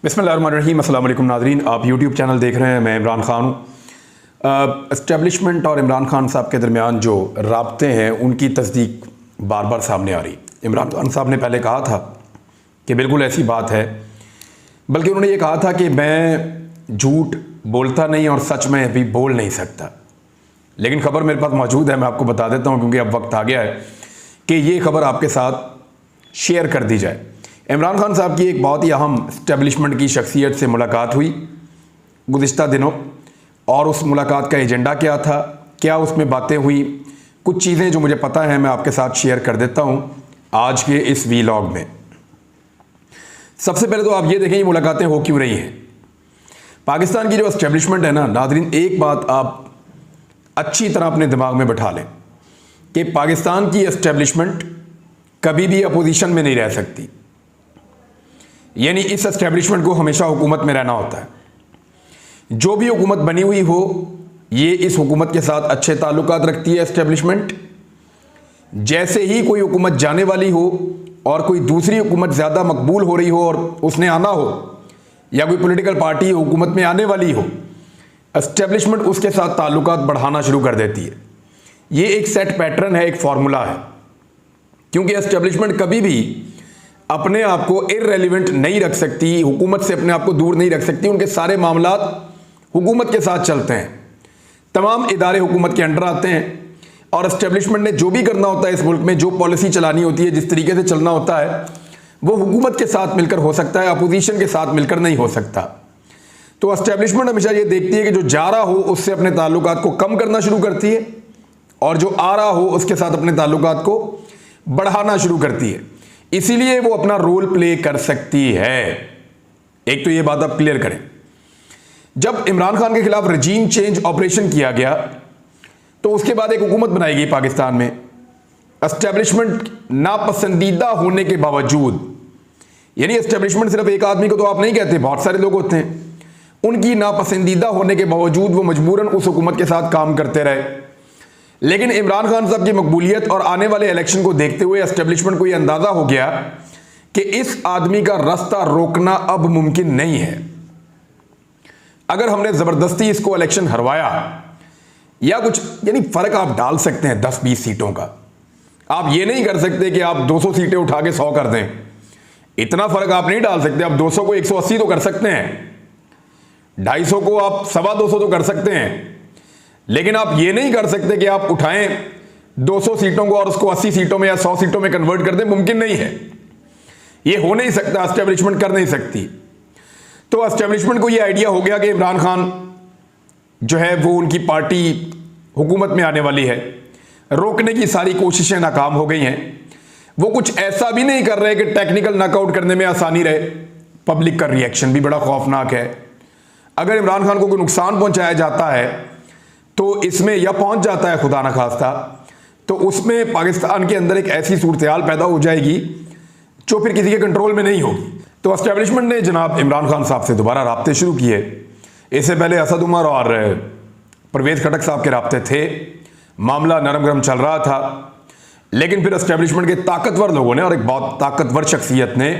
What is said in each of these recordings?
बिस्मिल्लाहिर्रहमानिर्रहीम। अस्सलाम वालेकुम नाज़रीन, आप यूट्यूब चैनल देख रहे हैं। मैं इमरान ख़ान हूँ। इस्टेब्लिशमेंट और इमरान खान साहब के दरमियान जो राब्ते हैं उनकी तस्दीक बार बार सामने आ रही। इमरान खान साहब ने पहले कहा था कि बिल्कुल ऐसी बात है, बल्कि उन्होंने ये कहा था कि मैं झूठ बोलता नहीं और सच में भी बोल नहीं सकता। लेकिन ख़बर मेरे पास मौजूद है, मैं आपको बता देता हूँ क्योंकि अब वक्त आ गया है कि ये ख़बर आपके साथ शेयर कर दी जाए। इमरान खान साहब की एक बहुत ही अहम इस्टेब्लिशमेंट की शख्सियत से मुलाकात हुई गुज़िश्ता दिनों, और उस मुलाकात का एजेंडा क्या था, क्या उसमें बातें हुई, कुछ चीज़ें जो मुझे पता है मैं आपके साथ शेयर कर देता हूँ आज के इस वीलॉग में। सबसे पहले तो आप ये देखें ये मुलाकातें हो क्यों रही हैं। पाकिस्तान की जो इस्टेब्लिशमेंट है ना नाज़रीन, एक बात आप अच्छी तरह अपने दिमाग में बैठा लें कि पाकिस्तान की इस्टेब्लिशमेंट कभी भी अपोजिशन में नहीं रह सकती। यानी इस एस्टेब्लिशमेंट को हमेशा हुकूमत में रहना होता है। जो भी हुकूमत बनी हुई हो, ये इस हुकूमत के साथ अच्छे ताल्लुकात रखती है एस्टेब्लिशमेंट। जैसे ही कोई हुकूमत जाने वाली हो और कोई दूसरी हुकूमत ज़्यादा मकबूल हो रही हो और उसने आना हो, या कोई पॉलिटिकल पार्टी हुकूमत में आने वाली हो, एस्टेब्लिशमेंट उसके साथ ताल्लुकात बढ़ाना शुरू कर देती है। ये एक सेट पैटर्न है, एक फार्मूला है, क्योंकि एस्टेब्लिशमेंट कभी भी अपने आप को इररेलेवेंट नहीं रख सकती, हुकूमत से अपने आप को दूर नहीं रख सकती। उनके सारे मामलात हुकूमत के साथ चलते हैं, तमाम इदारे हुकूमत के अंडर आते हैं, और एस्टेब्लिशमेंट ने जो भी करना होता है इस मुल्क में, जो पॉलिसी चलानी होती है, जिस तरीके से चलना होता है, वो हुकूमत के साथ मिलकर हो सकता है, अपोजिशन के साथ मिलकर नहीं हो सकता। तो एस्टेब्लिशमेंट हमेशा ये देखती है कि जो जा रहा हो उससे अपने ताल्लुकात को कम करना शुरू करती है, और जो आ रहा हो उसके साथ अपने ताल्लुकात को बढ़ाना शुरू करती है। इसीलिए वो अपना रोल प्ले कर सकती है। एक तो ये बात आप क्लियर करें। जब इमरान खान के खिलाफ रजीम चेंज ऑपरेशन किया गया तो उसके बाद एक हुकूमत बनाई गई पाकिस्तान में। एस्टेब्लिशमेंट नापसंदीदा होने के बावजूद, यानी एस्टेब्लिशमेंट सिर्फ एक आदमी को तो आप नहीं कहते, बहुत सारे लोग होते हैं, उनकी नापसंदीदा होने के बावजूद वो मजबूरन उस हुकूमत के साथ काम करते रहे। लेकिन इमरान खान साहब की मकबूलियत और आने वाले इलेक्शन को देखते हुए एस्टेब्लिशमेंट को यह अंदाजा हो गया कि इस आदमी का रास्ता रोकना अब मुमकिन नहीं है। अगर हमने जबरदस्ती इसको इलेक्शन हरवाया या कुछ, यानी फर्क आप डाल सकते हैं 10-20 सीटों का, आप ये नहीं कर सकते कि आप 200 सीटें उठा के 100 कर दें। इतना फर्क आप नहीं डाल सकते। आप 200 को 180 तो कर सकते हैं, 250 को आप 225 तो कर सकते हैं, लेकिन आप ये नहीं कर सकते कि आप उठाएं 200 सीटों को और उसको 80 सीटों में या 100 सीटों में कन्वर्ट कर दें। मुमकिन नहीं है, ये हो नहीं सकता, एस्टेब्लिशमेंट कर नहीं सकती। तो एस्टेब्लिशमेंट को ये आइडिया हो गया कि इमरान खान जो है वो, उनकी पार्टी हुकूमत में आने वाली है, रोकने की सारी कोशिशें नाकाम हो गई हैं। वो कुछ ऐसा भी नहीं कर रहे कि टेक्निकल नॉकआउट करने में आसानी रहे। पब्लिक का रिएक्शन भी बड़ा खौफनाक है। अगर इमरान खान को कोई नुकसान पहुंचाया जाता है तो इसमें, या पहुंच जाता है खुदा न खास्ता, तो उसमें पाकिस्तान के अंदर एक ऐसी सूरत हाल पैदा हो जाएगी जो फिर किसी के कंट्रोल में नहीं होगी। तो एस्टेब्लिशमेंट ने जनाब इमरान खान साहब से दोबारा राब्ते शुरू किए। इससे पहले असद उमर और परवेज़ खटक साहब के राब्ते थे, मामला नरम गरम चल रहा था। लेकिन फिर एस्टेब्लिशमेंट के ताकतवर लोगों ने और एक बहुत ताकतवर शख्सियत ने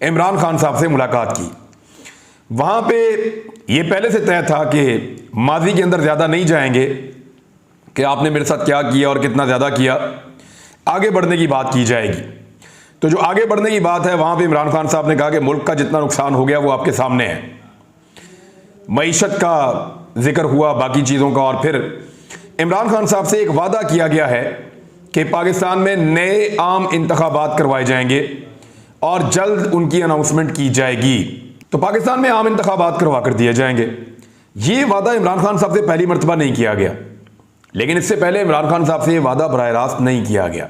इमरान खान साहब से मुलाकात की। वहाँ पे ये पहले से तय था कि माजी के अंदर ज़्यादा नहीं जाएंगे कि आपने मेरे साथ क्या किया और कितना ज़्यादा किया, आगे बढ़ने की बात की जाएगी। तो जो आगे बढ़ने की बात है, वहाँ पे इमरान खान साहब ने कहा कि मुल्क का जितना नुकसान हो गया वो आपके सामने है। मईशत का जिक्र हुआ, बाकी चीज़ों का, और फिर इमरान खान साहब से एक वादा किया गया है कि पाकिस्तान में नए आम इंतखाबात करवाए जाएंगे और जल्द उनकी अनाउंसमेंट की जाएगी। तो पाकिस्तान में आम इंतखाबात करवा कर दिए जाएंगे। ये वादा इमरान खान साहब से पहली मरतबा नहीं किया गया, लेकिन इससे पहले इमरान खान साहब से ये वादा बराह रास्त नहीं किया गया।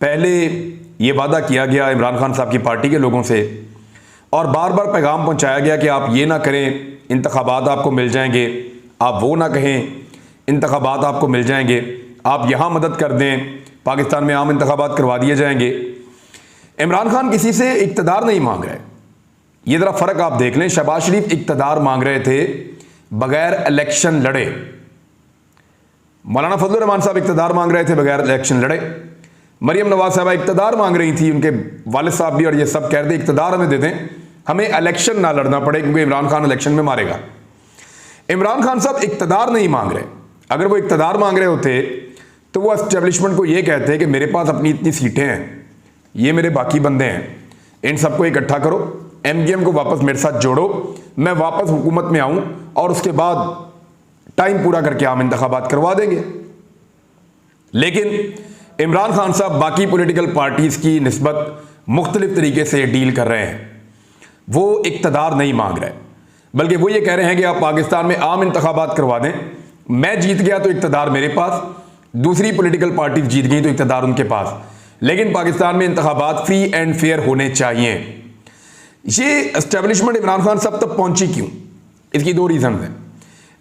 पहले ये वादा किया गया इमरान खान साहब की पार्टी के लोगों से, और बार बार पैगाम पहुंचाया गया कि आप ये ना करें, इंतखाबात आपको मिल जाएंगे, आप वो ना कहें, इंतखाबात आपको मिल जाएंगे, आप यहाँ मदद कर दें, पाकिस्तान में आम इंतखाबात करवा दिए जाएंगे। इमरान खान किसी से इक़्तिदार नहीं मांग रहे। ये ज़रा फ़र्क आप देख लें। शहबाज शरीफ इक़्तिदार मांग रहे थे, बगैर इलेक्शन लड़े। मौलाना फजलुर रहमान साहब इक़्तिदार मांग रहे थे, बगैर इलेक्शन लड़े। मरियम नवाज साहबा इक़्तिदार मांग रही थी, उनके वालिद साहब भी, और ये सब कह रहे थे इक़्तिदार हमें दे दें, हमें इलेक्शन ना लड़ना पड़े, क्योंकि इमरान खान इलेक्शन में मारेगा। इमरान खान साहब इक्तदार नहीं मांग रहे। अगर वो इक्तदार मांग रहे होते तो वो एस्टेब्लिशमेंट को ये कहते हैं कि मेरे पास अपनी इतनी सीटें हैं, ये मेरे बाकी बंदे हैं, इन सबको इकट्ठा करो, एमजीएम को वापस मेरे साथ जोड़ो, मैं वापस हुकूमत में आऊं और उसके बाद टाइम पूरा करके आम इंतखाबात करवा देंगे। लेकिन इमरान खान साहब बाकी पॉलिटिकल पार्टीज की निस्बत मुख्तलिफ तरीके से डील कर रहे हैं। वो इक्तदार नहीं मांग रहे, बल्कि वो ये कह रहे हैं कि आप पाकिस्तान में आम इंतखाबात करवा दें, मैं जीत गया तो इक्तदार मेरे पास, दूसरी पॉलिटिकल पार्टीज जीत गई तो इक्तदार उनके पास, लेकिन पाकिस्तान में इंतखाबात फ्री एंड फेयर होने चाहिए। ये एस्टेब्लिशमेंट इमरान खान साहब तक पहुंची क्यों? इसकी दो रीजन हैं।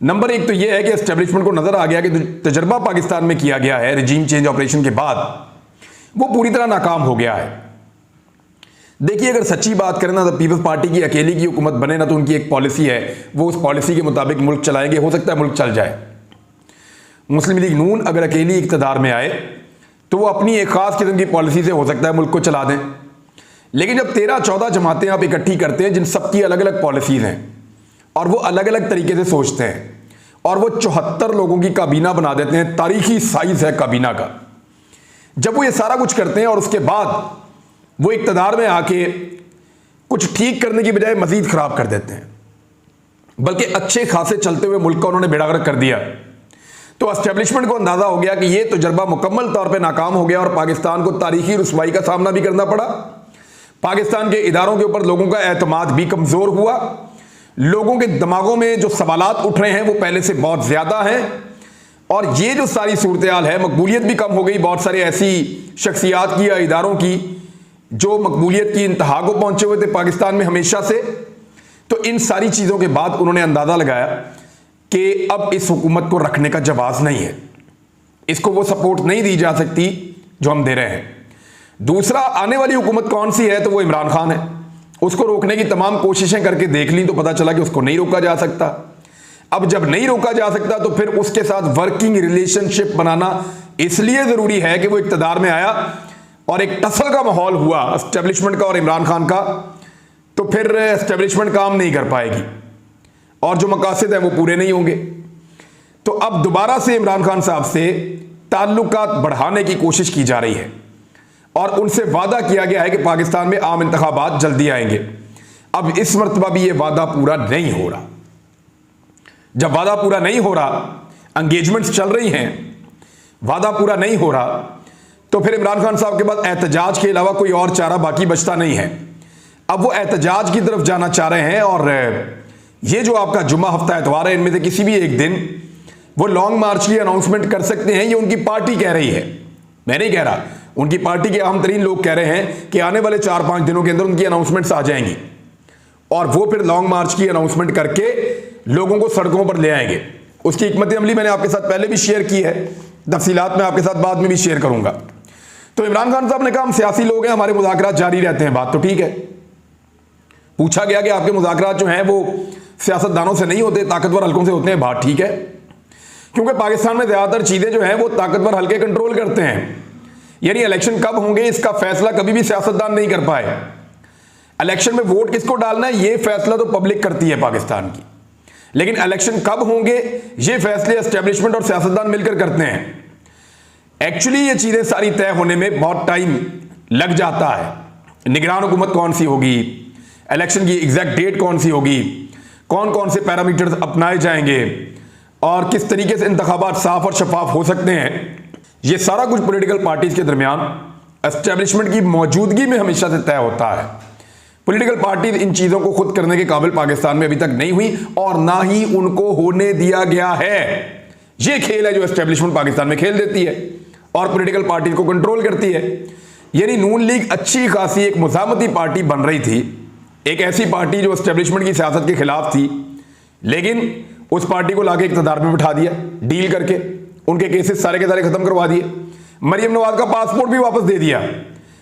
नंबर एक तो यह है कि एस्टेब्लिशमेंट को नजर आ गया कि तजर्बा पाकिस्तान में किया गया है रिजीम चेंज ऑपरेशन के बाद, वो पूरी तरह नाकाम हो गया है। देखिए, अगर सच्ची बात करें ना तो पीपल्स पार्टी की अकेली की हुकूमत बने ना तो उनकी एक पॉलिसी है, वो उस पॉलिसी के मुताबिक मुल्क चलाएंगे, हो सकता है मुल्क चल जाए। मुस्लिम लीग नून अगर अकेली इक़्तिदार में आए तो वो अपनी एक खास किस्म की पॉलिसी से हो सकता है मुल्क को चला दें। लेकिन जब 13-14 जमातें आप इकट्ठी करते हैं जिन सबकी अलग अलग पॉलिसीज हैं और वो अलग अलग तरीके से सोचते हैं और वो 74 लोगों की काबीना बना देते हैं, तारीखी साइज है काबीना का। जब वो ये सारा कुछ करते हैं और उसके बाद वो इक़्तिदार में आके कुछ ठीक करने की बजाय मजीद खराब कर देते हैं, बल्कि अच्छे खासे चलते हुए मुल्क का उन्होंने बेड़ागर्क कर दिया, तो एस्टेब्लिशमेंट को अंदाजा हो गया कि ये तजर्बा मुकम्मल तौर पे नाकाम हो गया और पाकिस्तान को तारीखी रुसवाई का सामना भी करना पड़ा। पाकिस्तान के इदारों के ऊपर लोगों का एतमाद भी कमजोर हुआ, लोगों के दिमागों में जो सवालात उठ रहे हैं वो पहले से बहुत ज्यादा हैं, और ये जो सारी सूरत हाल है, मकबूलियत भी कम हो गई बहुत सारे ऐसी शख्सियात की या इदारों की जो मकबूलियत की इंतहा को पहुंचे हुए थे पाकिस्तान में हमेशा से। तो इन सारी चीजों के बाद उन्होंने अंदाजा लगाया कि अब इस हुकूमत को रखने का जवाब नहीं है, इसको वो सपोर्ट नहीं दी जा सकती जो हम दे रहे हैं। दूसरा, आने वाली हुकूमत कौन सी है तो वो इमरान खान है। उसको रोकने की तमाम कोशिशें करके देख ली तो पता चला कि उसको नहीं रोका जा सकता। अब जब नहीं रोका जा सकता तो फिर उसके साथ वर्किंग रिलेशनशिप बनाना इसलिए जरूरी है कि वो इक़्तिदार में आया और एक टसल का माहौल हुआ एस्टेब्लिशमेंट का और इमरान खान का, तो फिर एस्टेब्लिशमेंट काम नहीं कर पाएगी और जो मकासद हैं वो पूरे नहीं होंगे। तो अब दोबारा से इमरान खान साहब से ताल्लुकात बढ़ाने की कोशिश की जा रही है और उनसे वादा किया गया है कि पाकिस्तान में आम इंतखाबात जल्दी आएंगे। अब इस मरतबा भी ये वादा पूरा नहीं हो रहा। जब वादा पूरा नहीं हो रहा, एंगेजमेंट्स चल रही हैं, वादा पूरा नहीं हो रहा, तो फिर इमरान खान साहब के बाद एहतजाज के अलावा कोई और चारा बाकी बचता नहीं है। अब वो एहतजाज की तरफ जाना चाह रहे हैं और ये जो आपका जुम्मा हफ्ता एतवार है, इनमें से किसी भी एक दिन वो लॉन्ग मार्च की अनाउंसमेंट कर सकते हैं। ये उनकी पार्टी कह रही है, मैं नहीं कह रहा। उनकी पार्टी के अहम तरीन लोग कह रहे हैं कि आने वाले 4-5 दिनों के अंदर उनकी अनाउंसमेंट्स आ जाएंगी और वो फिर लॉन्ग मार्च की अनाउंसमेंट करके लोगों को सड़कों पर ले आएंगे। उसकी हिकमत अमली मैंने आपके साथ पहले भी शेयर की है, तफसीलात में आपके साथ बाद में भी शेयर करूंगा। तो इमरान खान साहब ने कहा हम सियासी लोग हैं, हमारे मुज़ाकरात जारी रहते हैं। बात तो ठीक है। पूछा गया कि आपके मुज़ाकरात जो हैं वो सियासतदानों से नहीं होते, ताकतवर हल्कों से होते हैं। बात ठीक है, क्योंकि पाकिस्तान में ज्यादातर चीजें जो हैं वो ताकतवर हल्के कंट्रोल करते हैं। यानी इलेक्शन कब होंगे इसका फैसला कभी भी सियासतदान नहीं कर पाए। इलेक्शन में वोट किसको डालना है ये फैसला तो पब्लिक करती है पाकिस्तान की, लेकिन इलेक्शन कब होंगे ये फैसले एस्टेब्लिशमेंट और सियासतदान मिलकर करते हैं। एक्चुअली ये चीजें सारी तय होने में बहुत टाइम लग जाता है। निगरान हुकूमत कौन सी होगी, इलेक्शन की एग्जैक्ट डेट कौन सी होगी, कौन कौन से पैरामीटर्स अपनाए जाएंगे और किस तरीके से इंतखाबात साफ और शफाफ हो सकते हैं, ये सारा कुछ पॉलिटिकल पार्टीज के दरमियान एस्टेब्लिशमेंट की मौजूदगी में हमेशा से तय होता है। पॉलिटिकल पार्टीज इन चीजों को खुद करने के काबिल पाकिस्तान में अभी तक नहीं हुई और ना ही उनको होने दिया गया है। ये खेल है जो एस्टेब्लिशमेंट पाकिस्तान में खेल देती है और पॉलिटिकल पार्टीज को कंट्रोल करती है। यानी नून लीग अच्छी खासी एक मुजामती पार्टी बन रही थी, एक ऐसी पार्टी जो एस्टेब्लिशमेंट की सियासत के खिलाफ थी, लेकिन उस पार्टी को लाके इक़्तिदार में बिठा दिया डील करके, उनके केसेस सारे के सारे खत्म करवा दिए। मरियम नवाज का पासपोर्ट भी वापस दे दिया।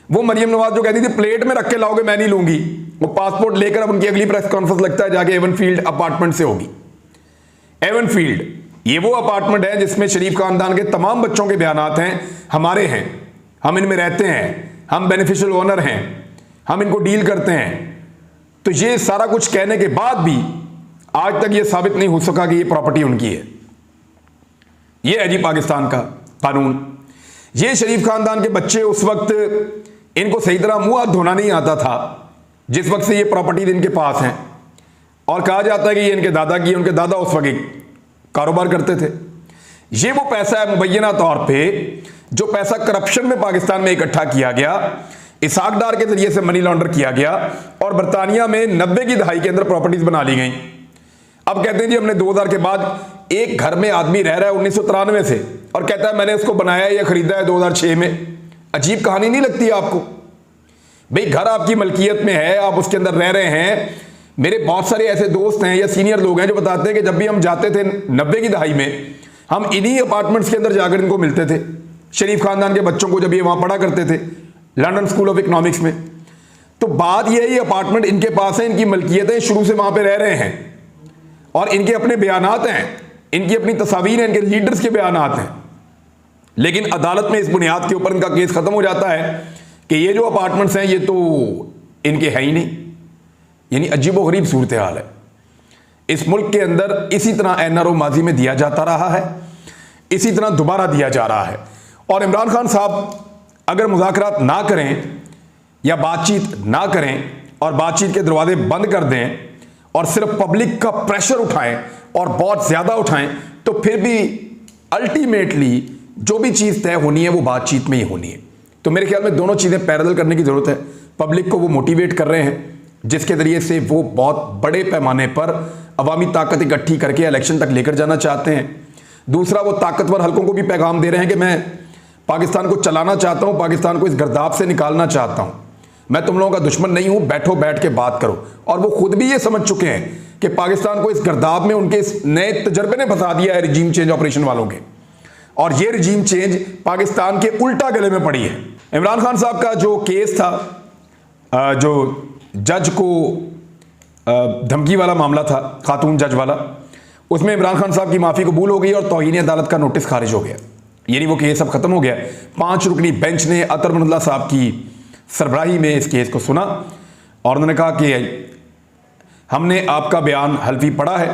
वो मरियम नवाज जो कहती थी प्लेट में रख के लाओगे मैं नहीं लूंगी, वो पासपोर्ट लेकर अब उनकी अगली प्रेस कॉन्फ्रेंस लगता है जाके एवन फील्ड अपार्टमेंट से होगी। एवन फील्ड ये वो अपार्टमेंट है जिसमें शरीफ खानदान के तमाम बच्चों के बयानात हैं, हमारे हैं, हम इनमें रहते हैं, हम बेनिफिशियल ओनर हैं, हम इनको डील करते हैं। तो ये सारा कुछ कहने के बाद भी आज तक ये साबित नहीं हो सका कि ये प्रॉपर्टी उनकी है। ये है जी पाकिस्तान का कानून। ये शरीफ खानदान के बच्चे उस वक्त इनको सही तरह मुंह हाथ धोना नहीं आता था जिस वक्त से ये प्रॉपर्टी इनके पास हैं, और कहा जाता है कि ये इनके दादा की, उनके दादा उस वक्त कारोबार करते थे। ये वो पैसा है मुबैना तौर पे जो पैसा करप्शन में पाकिस्तान में इकट्ठा किया गया, इसहाक डार के जरिए से मनी लॉन्डर किया गया और बरतानिया में 90 की दहाई के अंदर प्रॉपर्टीज बना ली गई। अब कहते हैं जी हमने 2000 के बाद एक घर में आदमी रह रहा है 1993 से और कहता है मैंने इसको बनाया या खरीदा है 2006 में। अजीब कहानी नहीं लगती आपको? भाई घर आपकी मलकियत में है, आप उसके अंदर रह रहे हैं। मेरे बहुत सारे ऐसे दोस्त हैं या सीनियर लोग हैं जो बताते हैं कि जब भी हम जाते थे 90 की दहाई में, हम इन्हीं अपार्टमेंट्स के अंदर जाकर इनको मिलते थे, शरीफ खानदान के बच्चों को, जब ये वहां पढ़ा करते थे लंदन स्कूल ऑफ इकोनॉमिक्स में। तो बात यह है ये अपार्टमेंट इनके पास है, इनकी मलकियतें, शुरू से वहां पर रह रहे हैं और इनके अपने बयानात हैं, इनकी अपनी तस्वीर है, इनके लीडर्स के बयानात हैं। लेकिन अदालत में इस बुनियाद के ऊपर इनका केस खत्म हो जाता है कि ये जो अपार्टमेंट्स हैं ये तो इनके हैं ही नहीं। यानी अजीबोगरीब सूरत हाल है इस मुल्क के अंदर। इसी तरह एनआरओ माजी में दिया जाता रहा है, इसी तरह दोबारा दिया जा रहा है। और इमरान खान साहब अगर मुज़ाकरात ना करें या बातचीत ना करें और बातचीत के दरवाजे बंद कर दें और सिर्फ पब्लिक का प्रेशर उठाएं और बहुत ज़्यादा उठाएं, तो फिर भी अल्टीमेटली जो भी चीज़ तय होनी है वो बातचीत में ही होनी है। तो मेरे ख्याल में दोनों चीज़ें पैरेलल करने की ज़रूरत है। पब्लिक को वो मोटिवेट कर रहे हैं जिसके ज़रिए से वो बहुत बड़े पैमाने पर अवामी ताकत इकट्ठी करके इलेक्शन तक लेकर जाना चाहते हैं। दूसरा, वो ताकतवर हलकों को भी पैगाम दे रहे हैं कि मैं पाकिस्तान को चलाना चाहता हूँ, पाकिस्तान को इस गर्दाब से निकालना चाहता हूँ, मैं तुम लोगों का दुश्मन नहीं हूँ, बैठो बैठ के बात करो। और वो खुद भी ये समझ चुके हैं कि पाकिस्तान को इस गर्दाब में उनके इस नए तजर्बे ने फंसा दिया है रिजीम चेंज ऑपरेशन वालों के, और ये रिजीम चेंज पाकिस्तान के उल्टा गले में पड़ी है। इमरान खान साहब का जो केस था, जो जज को धमकी वाला मामला था, खातून जज वाला, उसमें इमरान खान साहब की माफ़ी कबूल हो गई और तौहीन अदालत का नोटिस खारिज हो गया। यानी वो केस अब ख़त्म हो गया। 5 रुकनी बेंच ने अतर मनल्ला साहब की सरबराही में इस केस को सुना और उन्होंने कहा कि हमने आपका बयान हल्फी पढ़ा है,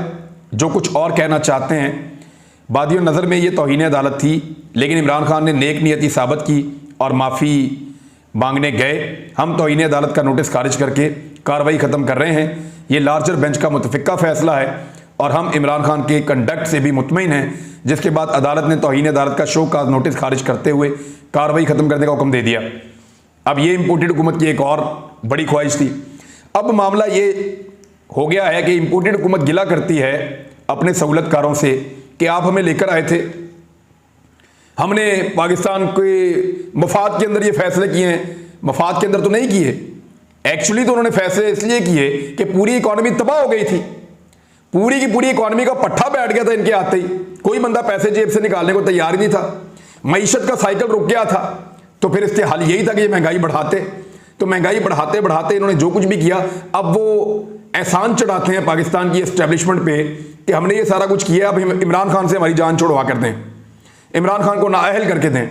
जो कुछ और कहना चाहते हैं, बादियों नज़र में ये तौहीन अदालत थी, लेकिन इमरान खान ने नेक नियति साबित की और माफ़ी मांगने गए। हम तौहीन अदालत का नोटिस खारिज करके कार्रवाई ख़त्म कर रहे हैं। ये लार्जर बेंच का मुतफ़िका फ़ैसला है और हम इमरान खान के कंडक्ट से भी मुतमईन हैं। जिसके बाद अदालत ने तौहीन अदालत का शो का नोटिस खारिज करते हुए कार्रवाई ख़त्म करने का हुक्म दे दिया। अब ये इम्पोर्टेड हुकूमत की एक और बड़ी ख्वाहिश थी। अब मामला ये हो गया है कि इम्पोर्टेड हुकूमत गिला करती है अपने सहूलतकारों से कि आप हमें लेकर आए थे, हमने पाकिस्तान के मफाद के अंदर ये फैसले किए हैं। मफाद के अंदर तो नहीं किए, एक्चुअली तो उन्होंने फैसले इसलिए किए कि पूरी इकॉनमी तबाह हो गई थी, पूरी की पूरी इकॉनमी का पट्टा बैठ गया था इनके आते ही, कोई बंदा पैसे जेब से निकालने को तैयार ही नहीं था, मईशत का साइकिल रुक गया था। तो फिर इसके हल यही था कि ये महंगाई बढ़ाते, तो महंगाई बढ़ाते बढ़ाते इन्होंने जो कुछ भी किया, अब वो एहसान चढ़ाते हैं पाकिस्तान की एस्टेब्लिशमेंट पे कि हमने ये सारा कुछ किया, अब इमरान खान से हमारी जान छुड़वा कर दें, इमरान खान को नाअहल करके दें।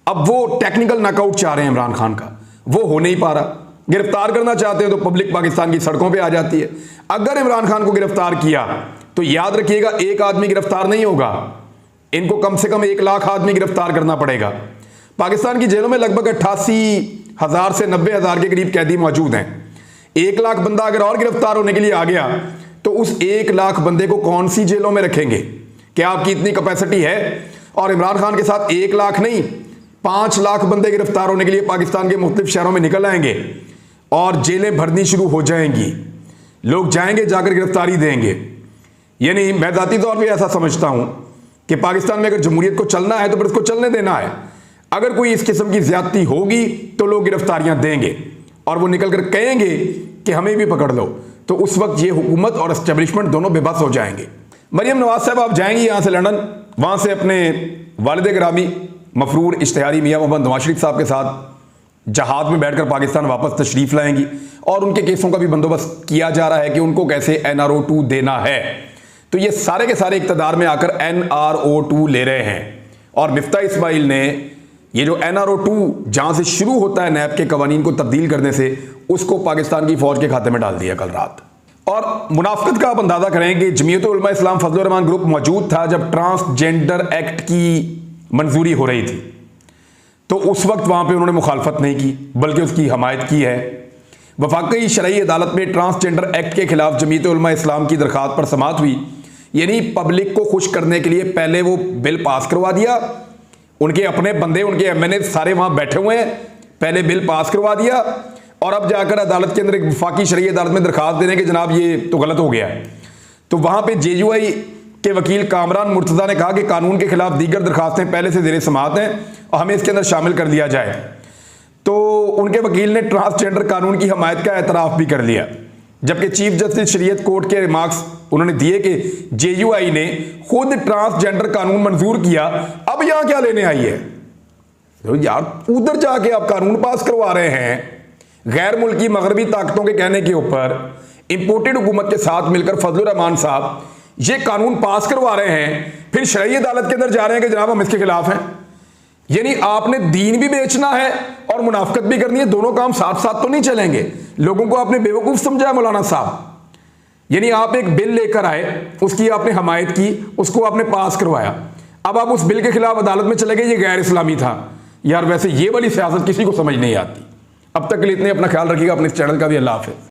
अब वो टेक्निकल नॉकआउट चाह रहे हैं इमरान खान का, वो हो नहीं पा रहा। गिरफ्तार करना चाहते हैं तो पब्लिक पाकिस्तान की सड़कों पे आ जाती है। अगर इमरान खान को गिरफ्तार किया तो याद रखिएगा, एक आदमी गिरफ्तार नहीं होगा, इनको कम से कम 1 लाख आदमी गिरफ्तार करना पड़ेगा। पाकिस्तान की जेलों में लगभग 88,000 से 90,000 के करीब कैदी मौजूद हैं। 1 लाख बंदा अगर और गिरफ्तार होने के लिए आ गया तो उस 1 लाख बंदे को कौन सी जेलों में रखेंगे? क्या आपकी इतनी कैपेसिटी है? और इमरान खान के साथ 1 लाख नहीं 5 लाख बंदे गिरफ्तार होने के लिए पाकिस्तान के मुख्तलिफ शहरों में निकल आएंगे और जेलें भरनी शुरू हो जाएंगी। लोग जाएंगे, जाकर गिरफ्तारी देंगे। यानी मैं ज़ाती तौर पर ऐसा समझता हूं कि पाकिस्तान में अगर जमहूरियत को चलना है तो फिर उसको चलने देना है। अगर कोई इस किस्म की ज्यादती होगी तो लोग गिरफ्तारियां देंगे और वो निकल कर कहेंगे कि हमें भी पकड़ लो, तो उस वक्त ये हुकूमत और एस्टेब्लिशमेंट दोनों बेबस हो जाएंगे। मरियम नवाज साहब आप जाएंगी यहाँ से लंदन, वहाँ से अपने वालिद गिरामी मफरूर इश्तिहारी मियाँ मोहम्मद नवाज शरीफ साहब के साथ जहाज में बैठकर पाकिस्तान वापस तशरीफ़ लाएंगी और उनके केसों का भी बंदोबस्त किया जा रहा है कि उनको कैसे NRO 2 देना है। तो ये सारे के सारे इक़्तिदार में आकर NRO 2 ले रहे हैं और मिफ्ता इस्माइल ने ये जो NRO 2 जहां से शुरू होता है नैब के कवानीन को तब्दील करने से, उसको पाकिस्तान की फौज के खाते में डाल दिया कल रात। और मुनाफिकत का आप अंदाजा करें कि जमीयत उलमा इस्लाम फजलुर रहमान ग्रुप मौजूद था जब ट्रांसजेंडर एक्ट की मंजूरी हो रही थी, तो उस वक्त वहां पे उन्होंने मुखालफत नहीं की बल्कि उसकी हमायत की है। वफाकी शरई अदालत में ट्रांसजेंडर एक्ट के खिलाफ जमीयत उलमा इस्लाम की दरखास्त पर समाअत हुई, यानी पब्लिक को खुश करने के लिए पहले वो बिल पास करवा दिया, उनके अपने बंदे, उनके MNA सारे वहां बैठे हुए हैं, पहले बिल पास करवा दिया और अब जाकर अदालत के अंदर एक वफाकी शरई अदालत में दरखास्त देने के जनाब ये तो गलत हो गया है। तो वहां पे JUI के वकील कामरान मुर्तज़ा ने कहा कि कानून के खिलाफ दीगर दरखास्तें पहले से ज़ेरे समाअत हैं और हमें इसके अंदर शामिल कर दिया जाए। तो उनके वकील ने ट्रांसजेंडर कानून की हमायत का एतराफ़ भी कर लिया, जबकि चीफ जस्टिस शरीयत कोर्ट के रिमार्क्स उन्होंने दिए कि JUI ने खुद ट्रांसजेंडर कानून मंजूर किया, अब यहां क्या लेने आई है? तो यार उधर जाके आप कानून पास करवा रहे हैं गैर मुल्की मगरबी ताकतों के कहने के ऊपर, इंपोर्टेड हुकूमत के साथ मिलकर फजलुर रहमान साहब ये कानून पास करवा रहे हैं, फिर शरई अदालत के अंदर जा रहे हैं कि जनाब हम इसके खिलाफ हैं। यानी आपने दीन भी बेचना है और मुनाफिकत भी करनी है, दोनों काम साथ साथ तो नहीं चलेंगे। लोगों को आपने बेवकूफ समझा मौलाना साहब। यानी आप एक बिल लेकर आए, उसकी आपने हमायत की, उसको आपने पास करवाया, अब आप उस बिल के खिलाफ अदालत में चले गए, ये गैर इस्लामी था। यार वैसे ये वाली सियासत किसी को समझ नहीं आती। अब तक के लिए इतने, अपना ख्याल रखिएगा, अपने इस चैनल का भी। अल्लाह हाफिज़।